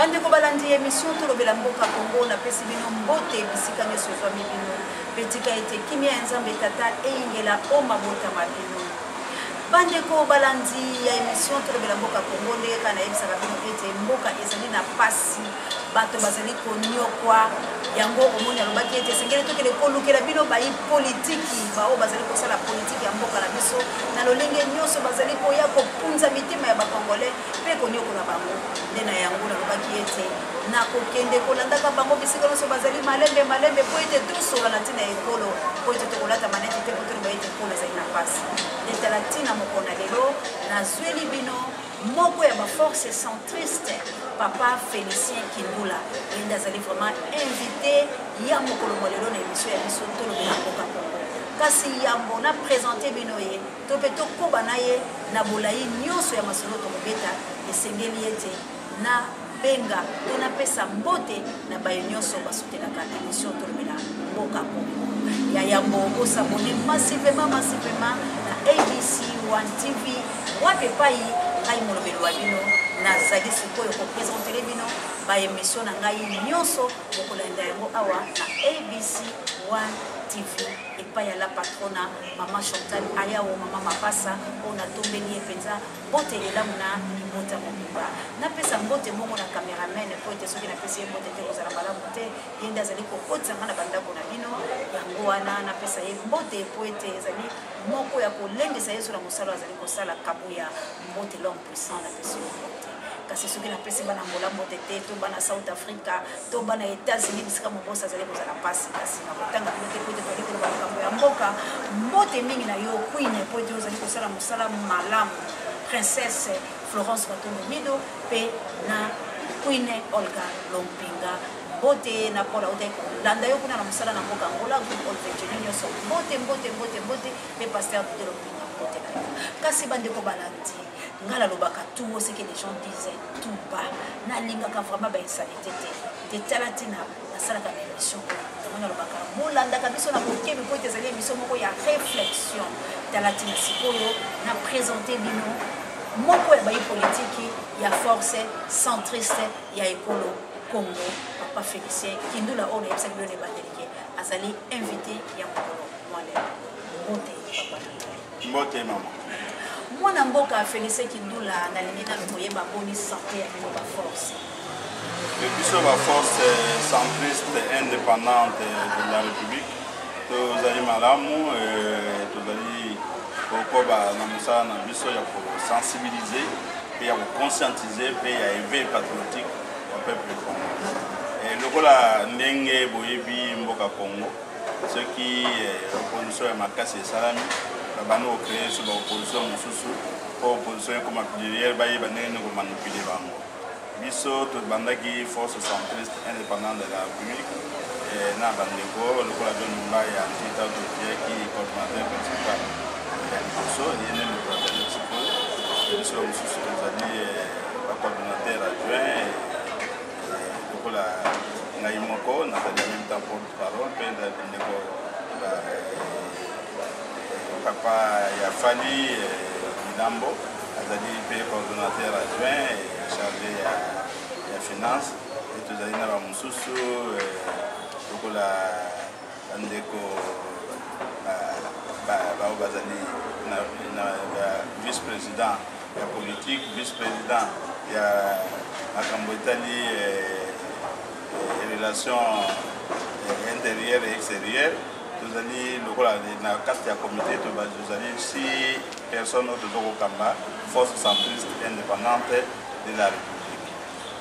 bande ko balandi émission to lobela mboka Congo na pesi bino mbote bisika nyeso zwa mibino petika ete kimia nzambe tata eingela o mabota mabino bande ko balandi ya émission to lobela mboka Congo ndenge kana yebisa bino ete mboka ezali na pasi bato bazali konyokwa yango omoni alobaki ete sengeli tokele kolukela bino bayi politiki bao bazali kosala politiki ya mboka na biso na lolenge nyonso bazali koya kopunza mitima ya bakongole mpe konyokola bango nde na yango nalobaki ete na kokende kolandaka bango bisika nyonso bazali malembe po ete tosola na ntina ya ekolo po ete tokolata maneti te po toloba ete ekolo ezali na pasi etala ntina mokona lelo nazweli bino moko ya baforce centriste Papa Félicien Kindula il azali vraiment invité ya mokolo molelo na émission ya biso to lobela mboka Congo kasi yambo na présenter bino ye to pe to koba na ye na bolayi nyonso ya masolo to kobeta esengeli ete na benga to na pesa mbote na bayo nyonso basutelaka émission to lobela mboka Congo ya yambo osabone massivement na ABC One TV wape pai ai molobelo wa bino nazali sikoyo ko présenter bino ba émission na ngai nyonso bokolanda yango awa na ABC One TV epai ya la patrona mama Chantal Ayawo mama Mapasa ona tombeli epenza bote elamuna ibota mobimba na pesa mbote mongo na cameraman po ete soki na pesa mbote te kozala malamu te yenda azali kokotisa nga na bandako na bino yango wana na pesa ye mbote po ete ezali moko ya kolendisa yesu na mosala azali kosala kabu ya mbote l'homme puissant na pesa mbote kasi soki na pesa bana mbola mbote te to bana South Africa to bana États-Unis bisika mobosa azali kozala pasi kasi na kotanga mbote po ete toli koloba makambo ya mboka mbote mingi na yo queen po ete ozali kosala mosala malamu princesse Florence Katongo Mido pe na queen Olga Lompinga bote na kola ote landa yo kuna na mosala na mboka ngola groupe Olvecheni nyonso mbote pe pasteur de Lompinga bote na yo kasi bande ko balandi ngala lobaka tout ce que les gens disaient tout bas na lingaka vraiment ba insanité te talatina na sala ka émission ngala lobaka molanda kabiso na bokebi po ezali émission moko ya réflexion talatina sikoyo na présenter bino moko ya bayi politique ya force centriste ya ekolo Congo Papa Félicien Kindula on est secrétaire de Badelike azali invité ya mokolo mwale bote papa mbote mama mwana mboka Félicien Kindula na lingina moyeba boni santé ya bino ba force le biso ba force centriste indépendante de la République tozali malamu tozali kokoba na mosala na biso ya ko sensibiliser pe ya ko conscientiser pe ya éveil patriotique au peuple congolais et lokola ndenge boyebi mboka Congo ce qui opposition ya makasi esalami bano créer sur l'opposition mosusu pour opposition comme derrière baye bandenge ko manipuler bango biso to bandaki force centriste indépendante de la République et na bandeko lokola John Mumba ya Tita to qui coordinateur principal so il y a le projet biso mosusu tozali coordinateur adjoint lokola ngai moko nazali en même temps porte-parole pe ndeko papa ya Fali Milambo azali pe coordinateur adjoint chargé ya finance et tozali na ba mosusu lokola ndeko bazali na vice-président ya politique vice-président ya makambo etali relations intérieures et extérieures tozali lokola na kati ya comité tozali 6 personnes tozokokamba force centriste indépendante de la République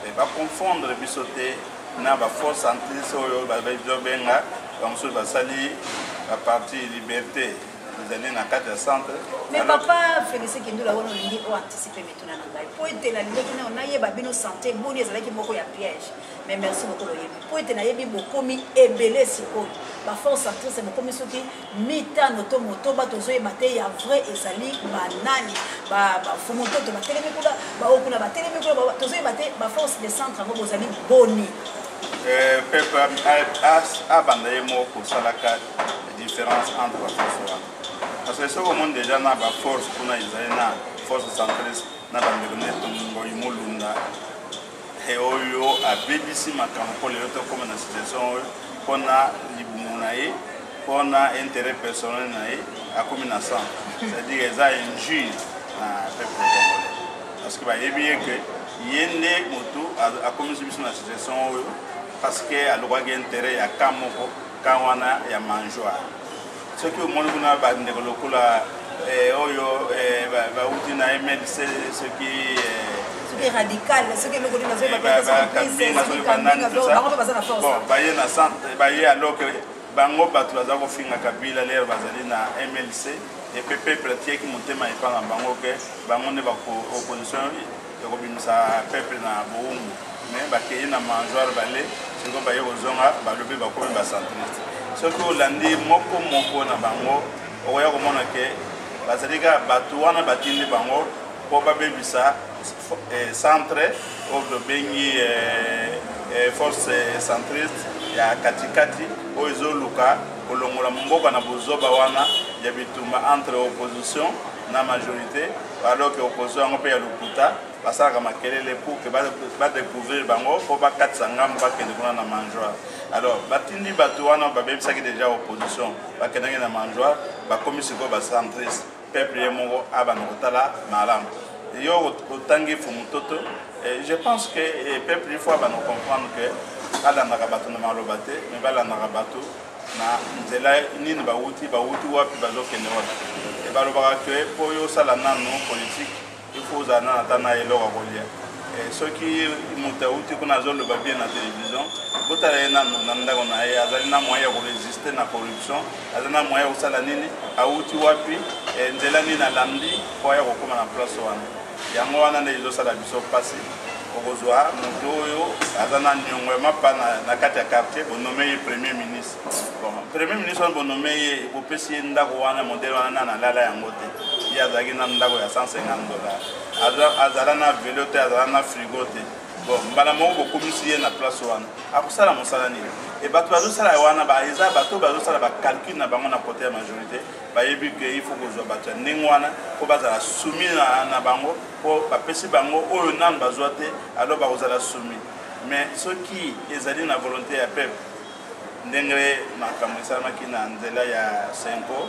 et ba confondre biso te na ba force centriste oyo bazobenga bamosusu basali ba parti liberté tozali na kati ya centre mais papa Félicien Kindula wana olingi o anticiper metuna na ngai po ete na lingaki na nayeba bino santé boni ezalaki moko ya piège mais merci beaucoup loyebi po ete nayebi bokomi ebele sikoyo ba force centriste bokomi soki mitano to moto bato zoyeba te ya vrai ezali banani ba fumoto to batelemi kuna ba okuna batelemi kuna tozoyeba te ba force de centre ngo bozali boni peuple a bandaye moko salaka différence entre ba force parce que ce monde déjà n'a pas force pour na izali na force centriste na bandeko neto ngoyi mulunda et oyo abebisi makambo pour les autres comme dans situation qu'on a libunaye qu'on a intérêt personnel naye à comme na sang c'est-à-dire ça injure na peuple congolais parce que ba yebiye que yende moto a comme si na situation oyo parce que a droit d'intérêt ya kamoko kawana ya manjoa ce que mon kuna ba ndeko lokola oyo ba uti na MLC ce qui est radical, ce qui est le côté de la bango bato baza kofinga kabila lero bazali na MLC et pepe pratique motema epanga bango ke bango ne ba opposition ekobimisa peuple na boungu mais bakeye na manjoire bale singo baye kozonga balobi bakomi bacentriste soki olandi moko na bango okoya komona ke bazali ka bato wana batindi bango po babebisa centre oyo bengi force centriste ya katikati oyo ezoluka kolongola mboka na bozoba wana ya bitumba entre opposition na majorité alors que opposition yango mpe ya lokuta basalaka makelele pour que badécouvrir bango po bakatisa ngambo bakende kuna na manjoire alors batindi bato wana babebisaki déjà opposition bakendaki na manjoire bakomi sikoyo bacentriste peuple ye moko abana kotala malamu yo otangi fumutoto je pense que peuple il faut abana comprendre que balandaka bato na maloba te mais balandaka bato na nzela nini bauti wapi bazokende wapi balobaka ke mpo yo osala nano politique il faut ozala nano ata na eloko kolia soki moto auti kuna azoloba bien na télévision botala ye nano na ndako na ye azali na moyen ya koresiste na corruption azali na moyen ya kosala nini auti wapi nzela nini alandi mpo aya kokóma na place wana yango wana nde ezosala biso mpasi okozwa moto oyo aza na niongo ya mapa na kati ya quartier bonome ye premier ministre premier ministre wana bonome ye bopesi ye ndako wana modele wana na nalala yango te ye azalaki na ndako ya $150 azala na velo te azala na frigo te bon mbala moko bokomisi ye na place wana akosala mosala nini e bato bazosala wana eza bato bazosala bacalcule na bango na kote ya majorité bayebi ke il faut kozwa bato ya ndenge wana mpo bazala sumi na bango mpo bapesi bango oyo nanu bazwa te alors bakozala sumi mais soki ezali na volonté ya peuple ndenge makambo esalamaki na nzela ya Senko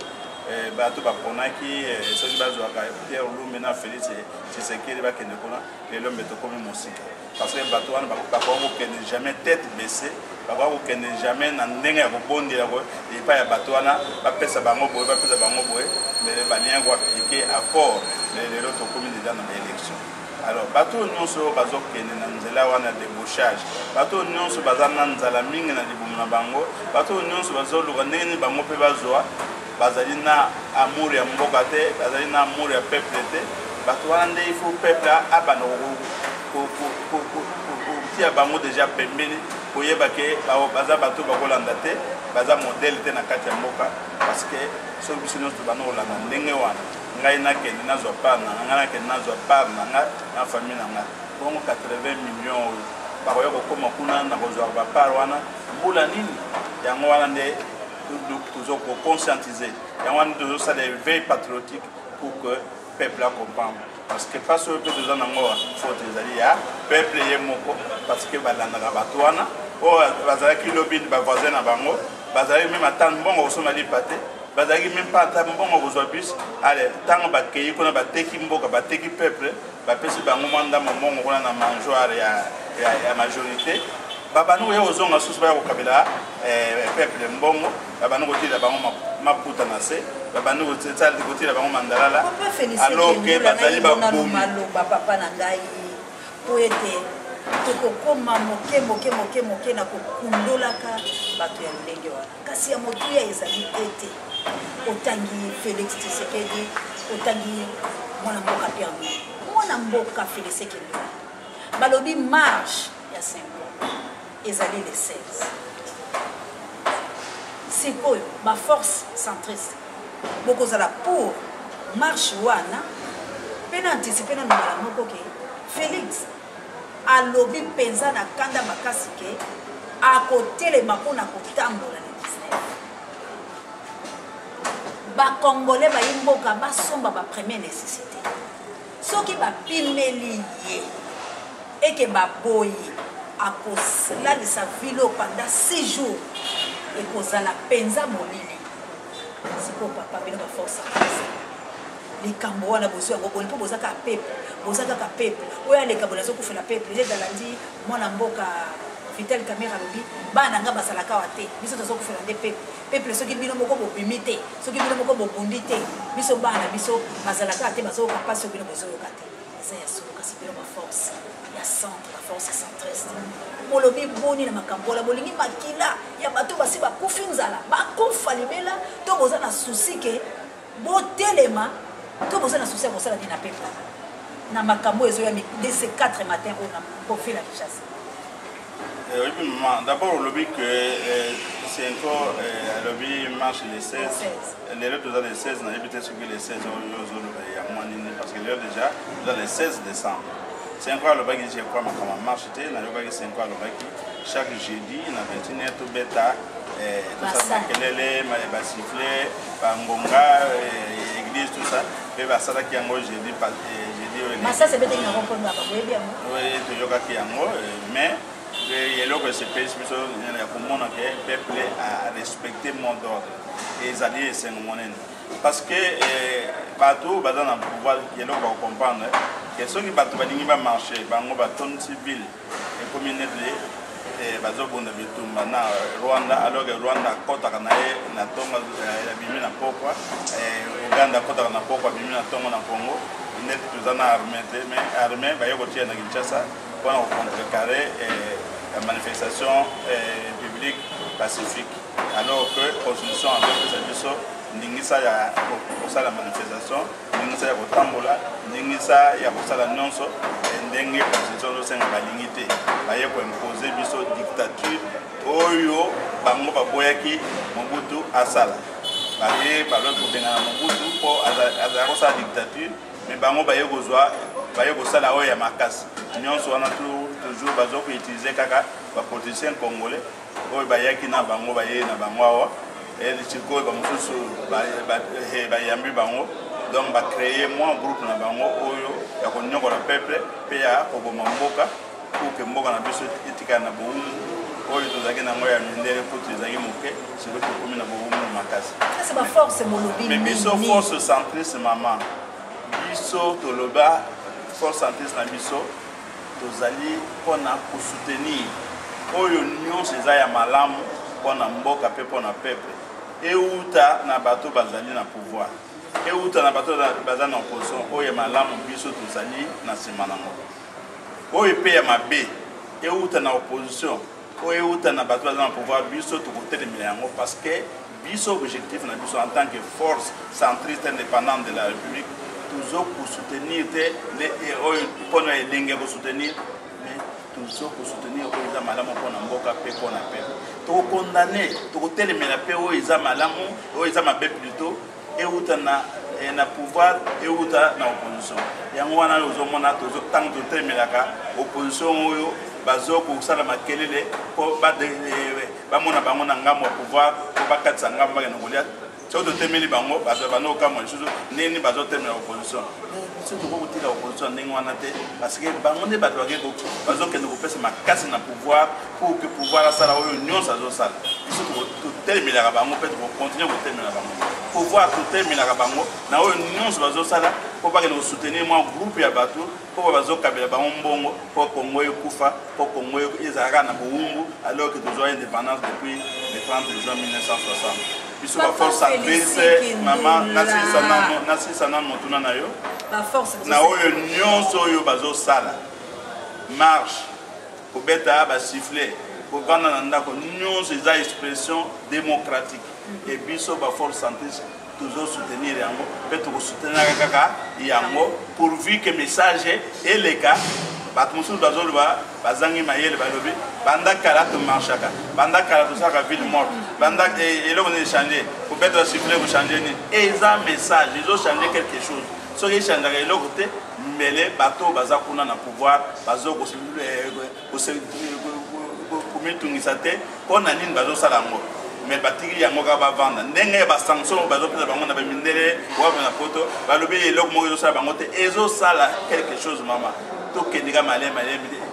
bato baponaki soki bazwaka Pierre Lumumba na Félix Tshisekedi bakende kuna lelo mbe tokomi mosika parce que bato wana bakoki kokende jamais tête baissée bakoki kokende jamais na ndenge ya kobondela epai ya bato wana bapesa bango boye mais balingi koaplike accord lelo tokomi deja na baélection alors bato nyonso bazokende na nzela wana débauchage bato nyonso baza na nzala mingi na libumu na bango bato nyonso bazoluka ndenge nini bango mpe bazwa bazali na amour ya mboka te bazali na amour ya peuple te bato wana nde il faut peuple abana kotia bango déjà pembeni koyeba ke baza bato bakolanda te baza modèle te na kati ya mboka parce que soki biso nyonso tobanda kolanda ndenge wana ngai nakende nazwa part na ngai nakende nazwa part na ngai na famille na ngai bongo 80 millions oyo bakoya kokóma kuna na kozwaka bapart wana mbula nini yango wana nde toujours pour conscientiser. Il y a toujours ça des veilles patriotiques pour que le peuple comprenne. Parce que pas seulement que nous avons faute des alliés, le peuple est moko parce que balanda batouana, ou bazaki lobby de voisin na bango, bazaki même attendre bon au sommet pâté, bazaki même pas attendre bon au bus. Allez, tant bakei qu'on a bateki mboka, bateki peuple, bapesi bango manda momon on a mangeoire ya majorité. Babanu ya ozonga susu ba kokabela peuple mbongo babanu kotila bango maputa na se babanu kotila bango mandalala alors que bazali ba bomi papa na ngai poete tokokoma moke na kokundolaka bato ya ndenge wana kasi ya motuya ezali ete otangi Félix Tshisekedi otangi mwana mboka Félix Tshisekedi balobi marche ya Senko ezali le 16 sikoyo ba force centriste bokozala pour marche wana pena anticiper na mbala moko ke Félix alobi penza na kanda makasi ke akotelema mpona kotambola le 19 bakongole bayimboka basomba ba première nécessité soki bapimeli ye et que baboyi à cause là de sa ville pendant 6 jours et cause la penza molili c'est pour papa bino ba force les cambois na bozo yango boni po bozaka peuple oya les cambois zo kufela peuple les dalandi mwana mboka Vital Caméra lobi bana nga basalaka wa te biso tozo kufela nde peuple soki bino moko bobimite soki bino moko bobundi te biso bana biso bazalaka te bazo ka passe bino bozo yoka te ça ya solo kasi bino ba force ya centre la force centriste molobi boni na makambola bolingi makila ya bato basi bakufi nzala bakufa libela to boza na souci ke botelema to boza na souci ya kosala dina peuple na makambo ezo ya de ces 4 matin on a profil la chasse. Oui, maman. D'abord, le but que c'est encore le but marche les 16. Les autres dans les 16, on a évité ce que les 16 parce que l'heure déjà dans les 16 décembre. C'est encore le bac qui j'ai quoi ma marche était, on a le bac c'est encore le bac chaque jeudi, on a 21 tout bêta, tout ça, les sifflet, bangonga, église, tout ça. Et ça qui est en jeudi. Mais ça c'est peut-être une rencontre là, vous voyez bien. Oui, toujours qui est en mais il y a l'autre CPS, il y a comment on peuple à respecter mon ordre et les alliés c'est parce que bateau dans le pouvoir il y a l'autre comprendre que ceux qui bateau va marcher bango bateau civil et communauté et bateau bon de na Rwanda alors que Rwanda kota kanae na tonga ya bimi na pokwa Uganda kota na pokwa bimi na tonga na Congo net tuzana armée mais armée ba yoko tia na Kinshasa pour contrecarrer la manifestation publique pacifique alors que la constitution en fait c'est ndingisa ya kosala manifestation ndingisa ya kotambola ndingisa ya kosala nyonso ndenge constitution osenga balingi te baye koimpose biso dictature oyo bango baboyaki Mobutu asala baye balobi kobengana Mobutu mpo azala kosala dictature mais bango baye kozwa baye kosala oyo ya makasi nyonso wana toujours bazo ko utiliser kaka ba politiciens congolais oyo bayaki na bango baye na bango awa et les chiko ba mususu ba yambi bango donc ba créer moi groupe na bango oyo ya konyoko la peuple pe ya koboma mboka pour que mboka na biso etika na boum oyo tozaki na ngoya mindele pour tozaki moke c'est que komi na boum makasi c'est ma force molobi mais biso force centriste maman biso toloba force centriste na biso tozali pona ko soutenir oyo nyonso eza ya malamu pona mboka pe pona peuple euta na bato bazali na pouvoir euta na bato bazali na opposition oyo malamu biso tozali na sima nango oyo pe ya mabe euta na opposition oyo euta na bato bazali na pouvoir biso tokotelemela yango parce que biso objectif na biso en tant que force centriste indépendante de la République toujours pour soutenir les pour nous soutenir mais toujours pour soutenir les malamu pour mboka pe pour na pe to condamner to telemela pe o isa malamu o isa mabe plutôt et outana na pouvoir et outa na opposition yango wana ozomona tozo tant to temelaka opposition oyo bazo ko sala makelele ko ba mona bango na ngambo pouvoir ko bakatsa ngambo na Goliath so de temeli bango bazo bano kama chuzo nini bazo temela opposition surtout ko tira opposition ndenge wana te parce que bango ne bato bakeko bazo kende ko pesa makasi na pouvoir pour que pouvoir sala oyo nyonso azo sala surtout to temela bango peut ko continuer ko temela bango pouvoir to temela bango na oyo nyonso bazo sala pour pas que nous soutenir moi groupe ya bato pour bazo kabela bango mbongo pour Congo ekufa pour Congo ezaka na boumbu alors que nous avons indépendance depuis le 30 juin 1960 biso ba force centriste maman nasi sana motuna na yo ba force na oyo nyonso oyo bazo sala marche ko beta ba siffler ko bana na ndako nyonso eza expression démocratique et biso ba force centriste toujours soutenir yango peut to soutenir kaka yango pourvu que message et les cas batmusu bazolba bazangi mayele balobi banda kala to marchaka banda kala to saka ville morte banda eloko ne changer pour peut-être siffler pour changer ni et ça message ils ont changé quelque chose so ils changer eloko te mais les bateaux baza kuna na pouvoir bazo ko mitungisa te pona nini bazo sala ngo mais batiki yango ka ba vanda ndenge ba sanction bazo pesa bango na ba mindele wa na poto balobi eloko mo ezo sala bango te ezo sala quelque chose mama tokendeka malema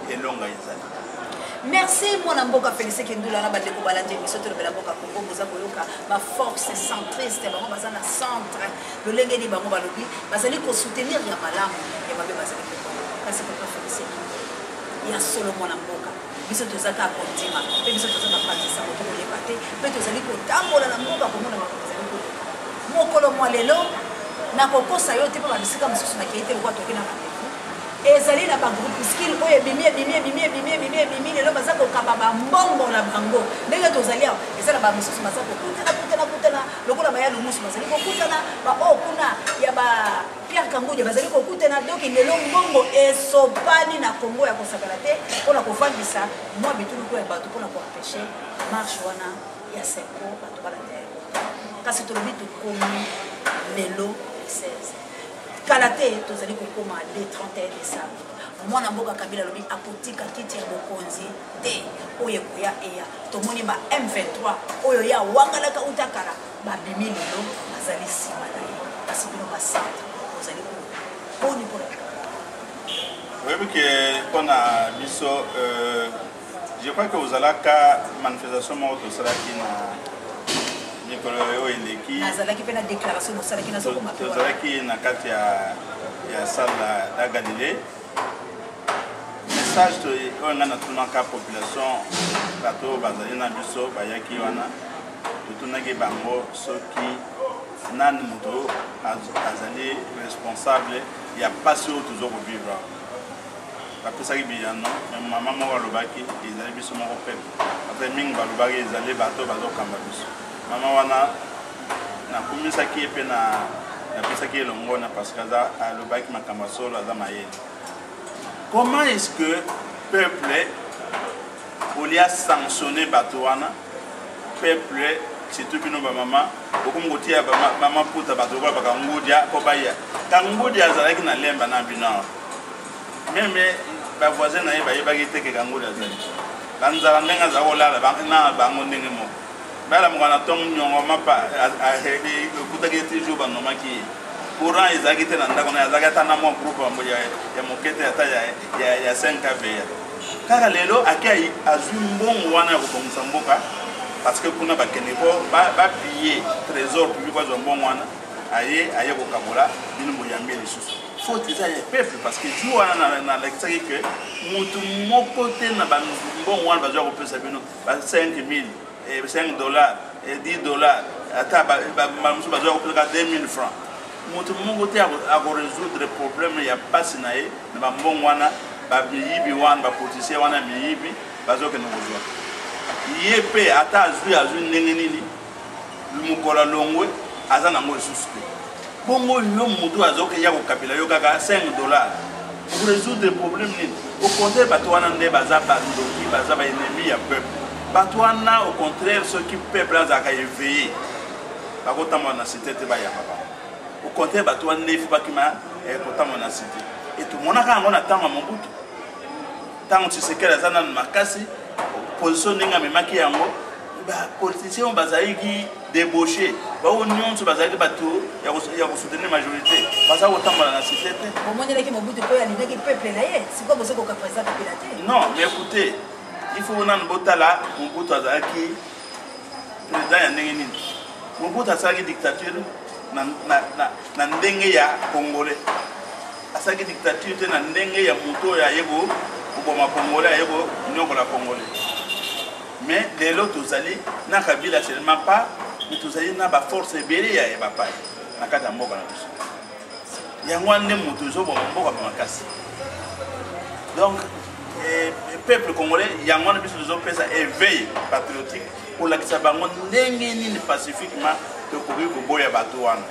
elonga ezali. Merci mon amboka Félicien Kindula na bande ko balanje biso to bela boka Congo boza koyoka ba force centriste bango bazana centre le lenge di bango balobi bazali ko soutenir ya malamu ya babe bazali ko kasi papa Félicien ya solo mon amboka biso tozaka kontima pe biso tozaka patisa ko to le pate pe tozali ko tambola na mboka ko mona bazali ko mokolo mwa lelo na kokosa yo te pa bisika mususu na kiete ko to kina ezali na ba groupe skill oye bimi lelo bazako kababa mbongo na bango ndenge tozali awa ezala ba mususu bazako kutana lokola ba ya lumusu bazali ko kutana ba kuna ya ba Pierre Kangoudja bazali ko kutana donc lelo mbongo esopani na Congo ya kosakala te pona kofandisa mwa bitulu ko ya bato pona ko empêcher marche wana ya seko bato bala te kasi to bitu komi lelo 16 Kalate tozali kokoma le 31 décembre. Mwana mboka Kabila lobi akotika kiti ya bokonzi te oye koya eya tomoni ba M23 oyo ya wangalaka utakala ba bimi lelo bazali sima na yo kasi bino ba centre tozali ko boni pour oui que kona biso je crois que vous allez ka manifestation mo to sala kina nazalaki pe na déclaration mosalaki tozalaki na kati ya salle ya Galilée message oyo nga natunaka population bato bazali na biso bayaki wana totunaki bango soki nani moto azali responsable ya pasi oyo tozokovivre bapesaki biyano mama moko alobaki ezali biso moko pepe apres mingi balobaki ezali bato bazokamba biso mama wana nakumisaki ye mpe napesaki elongo na parce que aza alobaki makambo solo aza mayele. Comment est-ce que peuple olia sanctionné bato wana peuple surtout bino bamama okomi kotia mama puta bato okola bakangodia po baya kangodia azalaki na lemba na bino meme bavoisin na ye bayebaki teke kangodia azali banzala ndenge aza kolala na bango ndenge moko bala mwana tong nyongo mapa kutaki toujours banomaki courant ezaki te na ndako na azaki ta na mo groupe ya mokete ata ya 5kv kaka lelo aki azwi mbongo wana ya kobongisa mboka parce que kuna bakende po bapiller trésor public bazwa mbongo wana aye kokabola bino boyambi lisusu faute eza ya peuple parce que jour wana nalakisaki ke motu moko te na bambongo wana bazwa kopesa bino ba 5000 $5, $10, ata bamusu bazwa kopelaka 2000 francs. Moto mongo te a résoudre problème ya pasi na ye na bambongo wana babiyibi wana bapoliticien wana miyibi bazokende kozwa ye mpe ata azwi ndenge nini mokolo longwe aza nango lisusu te bongo yo moto azokeya kokapela yo kaka $5 résoudre problème nini au contraire bato wana nde baza bandoki baza baennemi ya peuple bato wana au contraire soki peuple azalaka éveillé bakotambola na cité te bayamba bango au contraire bato wana nde ifubakima kotambola na cité et tomonaka yango na ntango ya Mobutu ntango Tshisekedi aza nanu makasi position ndenge amemaki yango bapoliticien oyo bazalaki débauché bao nyonso bazalaki bato ya kosoutenir majorité baza kotambola na cité te omonelaki Mobutu mpo alingaki peuple na ye sikoyo bozokoka président kapela te non mais écoutez il faut nanu botala Mobutu azalaki président ya ndenge nini Mobutu asalaki dictature na ndenge ya congolais asalaki dictature te na ndenge ya moto oyo ayeko koboma congolais ayeko nyokola congolais mais lelo tozali na Kabila seulement pas mais tozali na baforce ebele ya bapai na kati ya mboka na biso yango wana nde moto ezoboma mboka makasi donc peuple congolais yango wana biso tozopesa éveil patriotique kolakisa bango ndenge nini pacifiquement tokoki koboya bato wana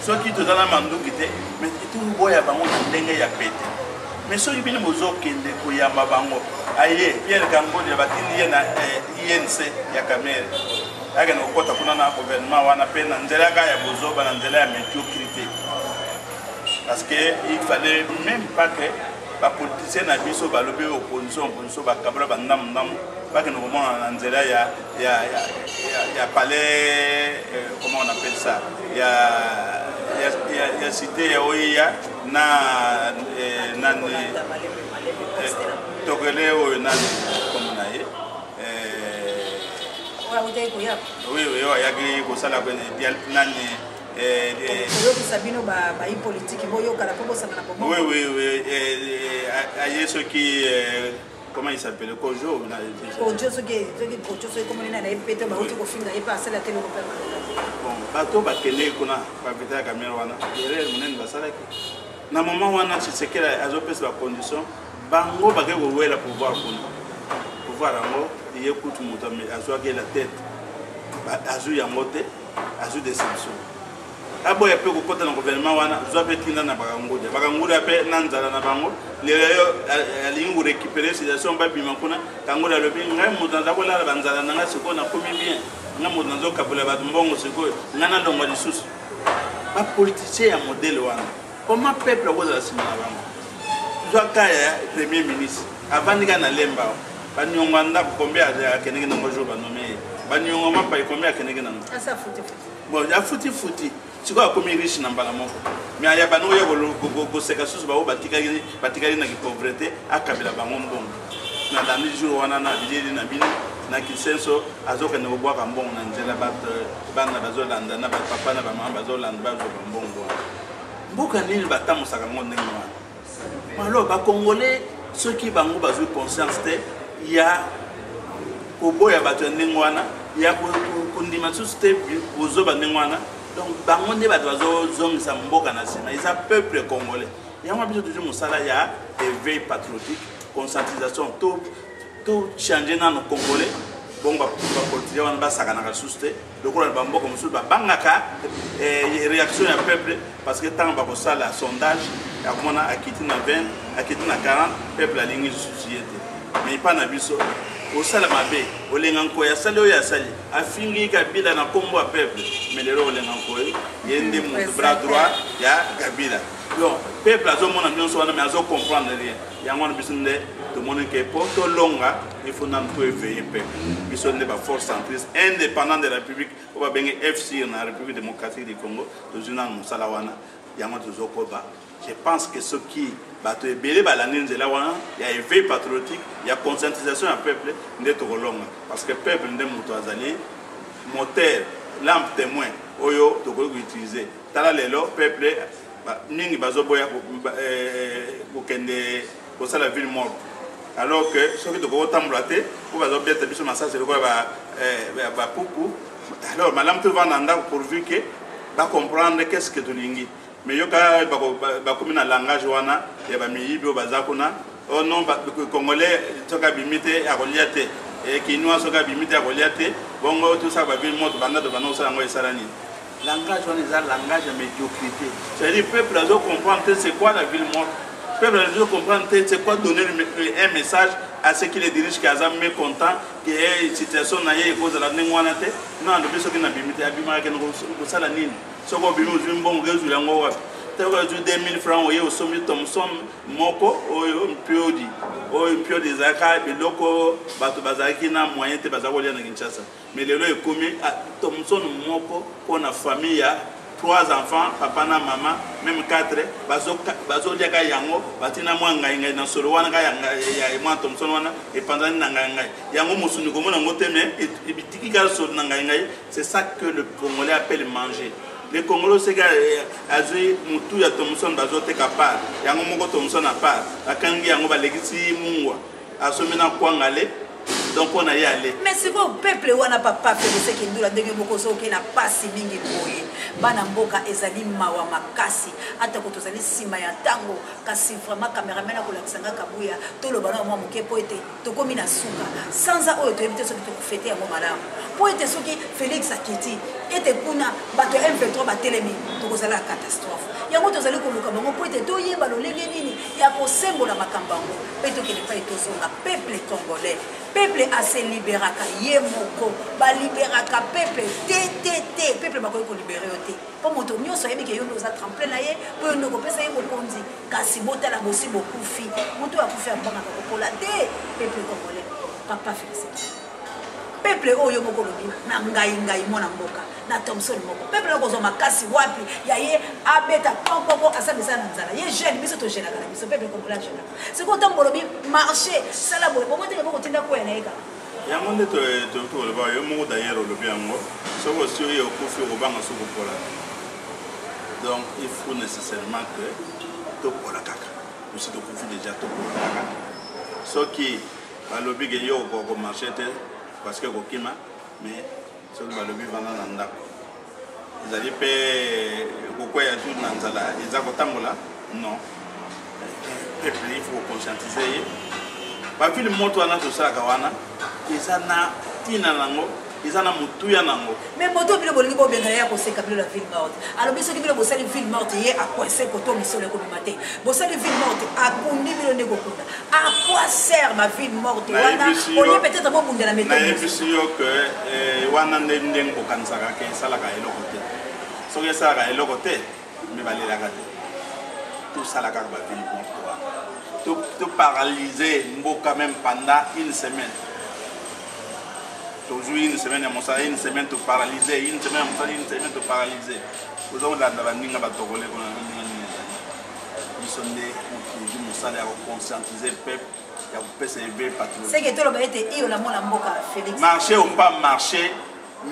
soki toza na manduki te mais tokoboya bango na ndenge ya pete mais soki bino bozokende koyamba bango aye Pierre Kangodia batindi ye na INC ya Kamere akende kokota kuna na gouvernement wana mpe na nzela ya bozoba na nzela ya médiocrité parce que il fallait même pas que bapoliticien na biso balobi opposition bakabula bandamu bakende komona na nzela ya palais comment on appelle ça ya cité ya oya na nani tokele oyo nani comme na ye oui oui yaki kosala kwenye nani oui oui oui aye ce qui comment il s'appelle Kojo bon bato bakende kuna bapeta kamera wana erreur munene basalaki na moment wana Tshisekedi azopesa ba condition bango bake kowela pouvoir kuna pouvoir yango iye kutu moto azwaki la tête azu yango te azu déception aboya pe kokota na gouvernement wana zwa pe tinda na bakanguda pe na nzala na bango lelo alingu récupérer situation babima kuna kangola lobi ngai moto nzakola banzala nanga siko na komi bien nga moto nzokabola bato mbongo siko ngana ndongo lisusu ba politicien ya modèle wana comment peuple akozala sima na bango zwa kaya premier ministre avandika na lemba banyonga ndako combien akeneke nango jour banome banyonga mapa combien akeneke nango asa bon ya futi siko akomi riche na mbala moko mais aya bano ya koseka susu bao batikali na pauvreté akabela bango mbongo na dani jour wana na bilili na bino na kisenso azokende kobwaka mbongo na nzela bana bazolanda na papa na bamama bazolanda bazoba mbongo mboka nini batamusaka ngo ndenge wana alors bakongolais soki bango bazwi conscience te ya koboya bato ya ndenge wana ya kondima susu te bozoba ndenge wana donc bango nde bato bazozongisa mboka na nsima eza peuple congolais yango biso toujours mosala ya éveil patriotique conscientisation to changer nano congolais bon bapolitike wana basakanaka susu te lokola na bamboka mosusu babangaka réaction ya peuple parce que ntango bakosala sondage akomona akiti na 20 akiti na 40 peuple alingi lisusu ye te mais epa na biso osala mabe olenga nkoyo asali oyo asali afingi Kabila na kombo ya peuple mais lelo olenga nkoyo ye nde moto bras droit ya Kabila donc peuple azomona nyonso wana mais azocomprendre rien yango wana biso nde tomoni ke po tolonga il faut nam to éveiller peuple biso nde baforce centriste indépendant de la République oyo babenge FCI na République démocratique du Congo tozwi nano mosala wana yango tozokoba. Je pense que ce qui bato ebele balandi nzela wana ya éveil patriotique ya conscientisation ya peuple nde tokolonga parce que peuple nde moto azali moteur lampe témoin oyo tokoki koutiliser tala lelo peuple mingi bazoboya kokende kosala ville morte alors que soki tokokotambola te po bazobeta biso masasi lokola bapupu alors malamu tovanda ndako pourvu que bacomprendre qu'est-ce que tolingi mais yoka bakomi na langage wana ya bamiyibi oyo baza kuna oh non congolais soki abimite akolia te kinois soki abimite akolia te bongo tosala baville morte banda to banda kosala yango esala nini langage wana eza langage ya médiocrité c'est-à-dire peuple azocomprendre te c'est quoi la ville morte peuple azocomprendre te c'est quoi donner un message à ceux qui les dirigent qui aza mécontent que situation na ye ekozala ndenge wana te non alobi soki nabimite abimaka kende kosala nini soko obimi ozwi mbongo kezwila yango wapi toko ozwi 2000 francs oye osombi Thomson moko oyo mpiodi ezalaka biloko bato bazalaki na moyen te baza kolia na Kinshasa mais lelo ekomi Thomson moko mpona famille ya 3 enfants papa na mama même 4 bazoliaka yango batina mwa ngai na solo wana ka ya mwa Thomson wana epanzani na ngai yango mosuni komona ngo te mais ebitiki ka solo na ngai c'est ça que le Congolais appelle manger. Les Congolais c'est que azui mutu ya Thomson bazoteka part yango moko Thomson à part akangi yango balegisi mungwa asomina kwangale donc on a y aller mais c'est quoi peuple wana papa fait ce qui ndula ndenge moko so ke na pasi mingi boye bana mboka ezali mawa makasi ata ko tozali sima ya tango kasi vraiment cameraman akolakisanga kabuya toloba na mwa moke po ete tokomi na suka sanza oyo to ebite soki tokufete yango malamu po ete soki Félix Akiti ete kuna bato M23 batelemi tokozala catastrophe yango tozali koluka bango po ete toyeba lolenge nini ya kosembola makambo yango pe tokende pa etozonga peuple congolais peuple ase liberaka ye moko ba liberaka peuple te peuple bakoki ko libérer te po moto nyonso yebi ke yondo za tremplin na ye po yondo ko pesa ye bokonzi kasi botala bosi bokufi moto akufi ambanga ko kola te peuple congolais papa Félix peuple oyo moko lobi na ngai mona mboka na Thomson moko peuple oyo makasi wapi ya ye abeta poko asabisa na nzala ye jeune biso to jeune kana biso peuple congolais jeune c'est quoi tant bolobi marché sala boy bon te ko tinda ko ena eka ya monde to le ba yo mo d'ailleurs lobi yango so ko si yo ko fi ko banga so ko pola donc il faut nécessairement que to pola kaka aussi to ko fi déjà to pola kaka so qui ba lobi ke yo ko marché te parce que kokima mais ce que balobi vana na ndako ezali pe kokwea jour na nzala eza kotambola non peuple il faut conscientiser bavile moto wana tosalaka wana eza na tina nango eza na mutuya nango mais moto bino bolingi bobenga ya koseka bino la ville morte alors biso ki bino bosali ville morte ye à quoi c'est koto misolo ko matin bosali ville morte akundi bino ne kokunda à quoi sert ma ville morte wana on y peut-être bon bundela méthode na biso yo que wana ndeng bokansaka ke salaka eloko te so ke salaka eloko te me balelaka te tout salaka ba ville morte wana tout paralysé mboka même pendant une semaine. Aujourd'hui, une semaine, une semaine te paralyser, une semaine te paralyser. Vous avez la bandinga batogolé qu'on a ils sont des qui nous conscientiser le peuple, il y a PCB patriotique. C'est que tout le monde était il la mona mboka Félix. Marcher ou pas marcher,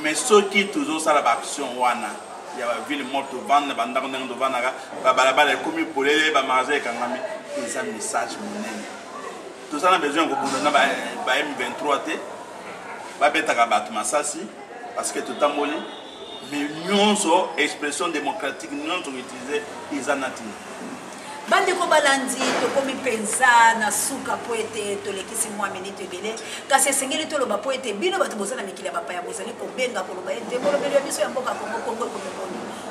mais ceux qui toujours ça la action wana. Il y a ville morte vendre bandanga de vanaga, balaba les commis pour les ba manger kangami, ils ont message monene. Tout ça a besoin que vous na ba M23 t. Babetaka batu masasi parce que tout amoli mais nyonso expression démocratique nyonso utiliser izanati bande ko balandi to komi penza na suka poete to lekisi mwa minute bele kasi sengeli to loba poete bino batu bozana mikila bapa ya bozali ko benga ko loba ete bolo belo biso ya mboka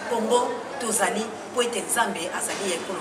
Congo tozali poete nzambe azali ekolo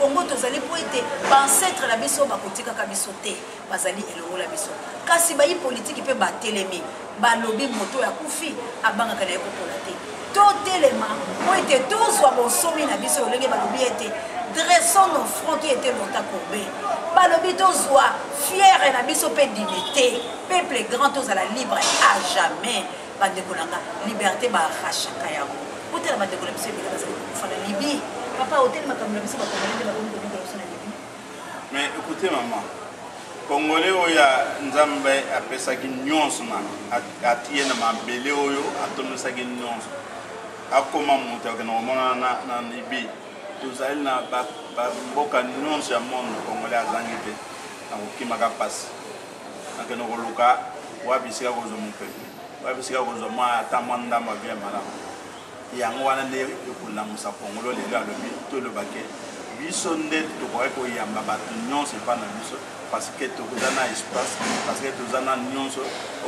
Congo tozali poete ancêtre la biso bakotika ka biso te bazali elongo la biso kasi bayi politique pe batelemi balobi moto ya kufi abanga kana ekopola te to telema poete tozwa bosomi na biso olenge balobi ete dressons nos fronts qui étaient longtemps courbés balobi tozwa fier na biso pe dignité peuple grand tozala libre à jamais bandeko nanga liberté ba rachaka yango potela bandeko na biso ebele bazali kofana libi papa hôtel makambo na biso bakongalende bakomi kobika biso na libi. Mais écoutez maman Congolais oya nzambe apesaki nyonso na atie na mabele oyo atomisaki nyonso akoma moto akena omona na libi tozali na mboka nyonso ya monde Congolais azangi te na kokimaka pasi akena koluka wabisika kozwa mopepe wabisika kozwa mwa ata mwa ndambo avia malamu yango wana nde ekolamusa Congolo lelo alobi tolobake biso nde tokoki koyamba bato nyonso epa na biso parce que toza na espace parce que toza na nyonso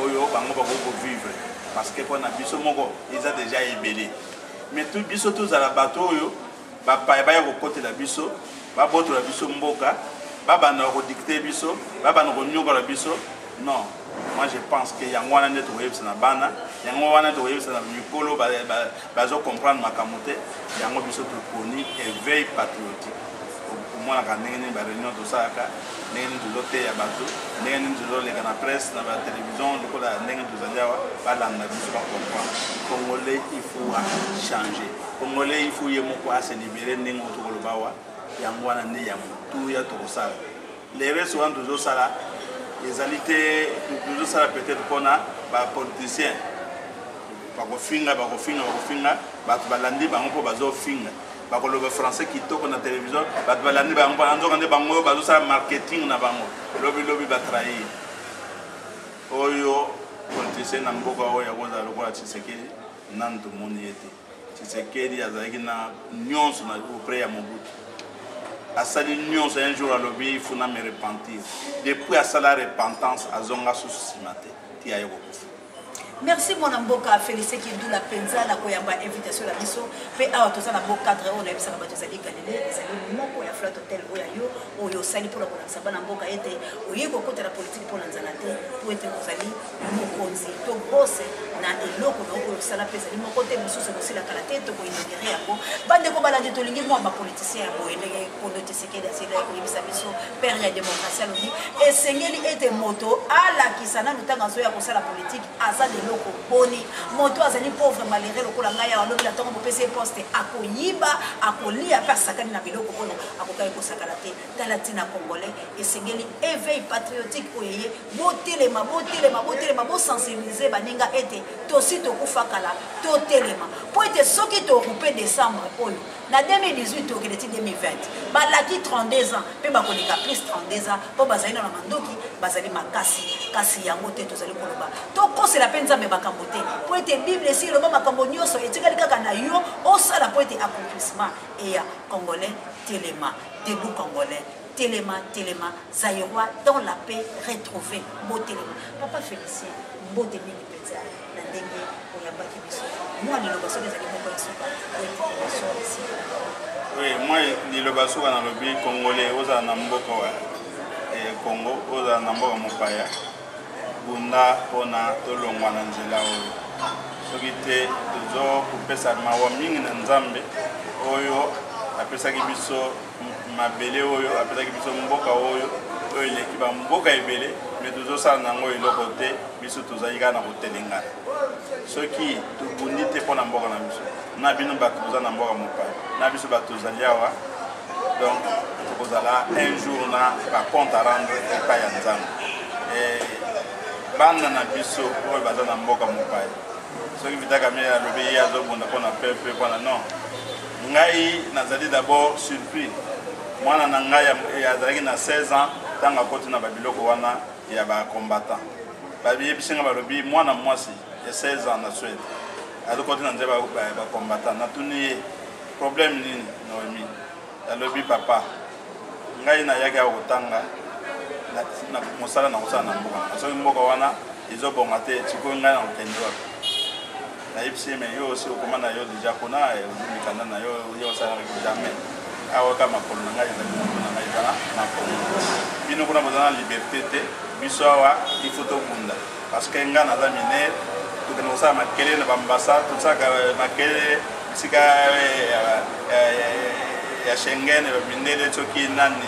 oyo bango bakoki kovivre parce que mpo na biso moko eza déjà ebele mais biso tozala bato oyo bapaya baya kokotela biso babotola biso mboka babanda kodikte biso babanda konyokola biso non. Moi je pense que yango wana nde tokoyebisa na bana yango wana tokoyebisa na mikolo bazo comprendre makambo te yango biso toponi éveil patriotique omonaka ndenge nini baréunion tosalaka ndenge nini tozoteya bato ndenge nini tozoleka na presse na batélévision lokola ndenge tozali awa balanda biso bacomprendre Congolais il faut changer Congolais il faut ye moko ase libéré ndenge tokoloba awa yango wana nde ya motuya tokosala les restes wana tozosala ezali te tozosala peut-être mpona bapoliticien bakofinga bato balandi bango mpo bazofinga bakoloba français kitoko na télévision bato balandi bango mpona nzoka nde bango bazosala marketing na bango lobilobi batrahir oyo politicien na mboka oyo akozala lokola Tshisekedi nanu tomoni ye te Tshisekedi azalaki na nyonso na auprès ya Mobutu asali nyonso un jour alobi il faut na me repentir depuis asala repentance azonga susu nsima te ti aye kokufa Merci mon amboka Félicité qui d'où la penza na koyamba invitation la biso pe awa toza na bo cadre on a bisa na bato zali Galilée ezali moko ya flat hotel oyo oyo sali pour la kolakisa bana mboka ete oyeko kota la politique pour la nzalate pour ete kozali mokonzi to bosse na eloko na ko sala pesa ni moko te mususu ko sila kala te to ko integrer yako bande ko balandi to lingi mo ba politicien ya boye ndenge ko note sekeda sila ko bisa biso père ya démocratie lobi esengeli ete moto ala kisana lutanga zo ya ko sala politique azali loko boni moto azali pauvre malheureux lokola ngai ya lobi la tongo bopese poste akoyiba akolia pasakani na biloko bona akokai ko sakala te talatina congolais esengeli éveil patriotique oyeye botelema bo sensibiliser baninga ete tosi tokufakala totelema po ete soki tokupe décembre oyo na 2018 okeleti 2020 balaki 32 ans pe bakoleka plus 32 ans po bazali na mandoki bazali makasi kasi yango te tozali koloba tokosela mpe nzambe makambo te po ete bible esi eloba makambo nyonso etikali kaka na yo osala po ete accomplissement eya congolais telema debout congolais telema Zaïrois dans la paix retrouvée beau telema papa Félicien beau temini penza na ndenge oyambaki biso moi ni lobaso des aliments pour suka ici. Oui, moi ni lobaso na lobi congolais oza na mboko wa Congo oza na mboka mopaya bunda pona tolongwa na nzela oyo soki te tozo kopesa mawa mingi na nzambe oyo apesaki biso mabele oyo apesaki biso mboka oyo eleki bamboka ebele me tozosala nango eloko te biso tozali kaka na kotelengana soki tobundi te mpo na mboka na biso na bino bato toza na mboka mopaya na biso bato tozali awa donc tokozala un jour na bacompte à rendre epai ya nzambe bana na biso oyo baza na mboka mopaya soki vitaka mie alobi ye azobunda mpo na pepe mpona non ngai nazali d'abord surpris mwana na ngai azalaki na 16 ans ntango akoti na babiloko wana ya bacombattant bayebisinga balobi mwana mwasi ya 16 ans na Suède azokoti na nzela bacombattant natuni ye problème nini Noemi alobi papa ngai nayaki awa kotanga na mosala na kosala na mboka soki mboka wana ezobonga te sikoyo ngai na kokende wapi nayebisi me yo osi okoma na yo deja kuna ozimikanda na yo osalaki jamais awa ka makolo na ngai ezali na ngai ezala makolo bino kuna bozala na liberté te biso awa ifo tobunda parce que ngai naza minere tokende kosala makele na bambasa tosalaka makele bisika ya Schengen bamindele soki nani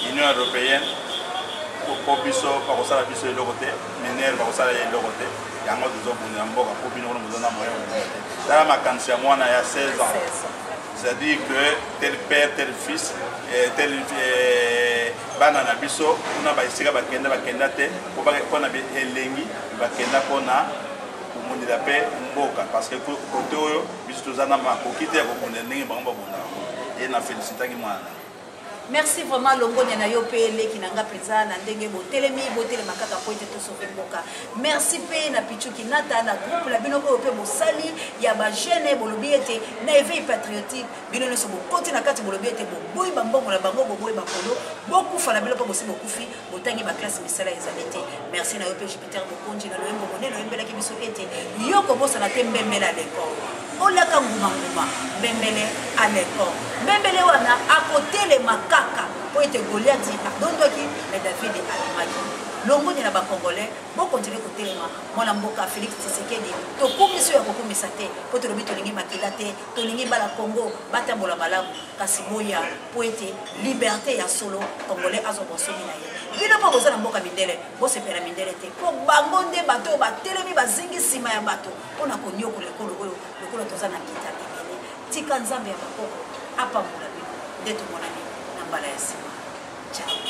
Union Européenne po biso bakosala biso eloko te minere bakosala ye eloko te yango tozobundela mboka po bino kuna bozana moyen te tala makanisi ya mwana ya 16 ans c'est-à-dire que tel père tel fils tel bana na biso kuna baisika bakenda te mpona elengi bakenda mpona komundela mpe mboka parce que kote oyo biso toza na makoki te ya kobundela ndenge bango babundaka et na félicitaki mwana. Merci vraiment Longonia na yo pele kinanga peza na ndenge botelemi botelema kaka po ete to sauver mboka. Merci pe na Pichuki Nata na groupe la bino ko pe bosali ya ba jeune bolobi ete na éveil patriotique bino ne so bokoti na kati bolobi ete boboyi bambongo na bango boboyi bakolo bokufa na biloko bosi bokufi botangi ba classe misala ezalite. Merci na yo pe Jupiter Bokonji na loyembo monene loyembela ki biso ete yoko bosa na tembembela l'école. Olaka nguma mbembele à l'école. Mbembele wana akotele makaka po ete Goliath adondoki na David alimaki. Longonia na ba Congolais bo continuer kotelema mwana mboka Félix Tshisekedi to komisio ya kokomisa te po to lobi to lingi makila te to lingi bala Congo batambola malamu kasi boya po ete liberté ya solo Congolais azo bosomi na ye. Bino po bozana mboka mindele bo sepela mindele te po bango nde bato batelemi bazingi sima ya bato pona konyoko lekolo oyo lekolo tozana kita ebele tika nzambe ya bakoko apambola bino nde tomonani na mbala ya sima. Ciao.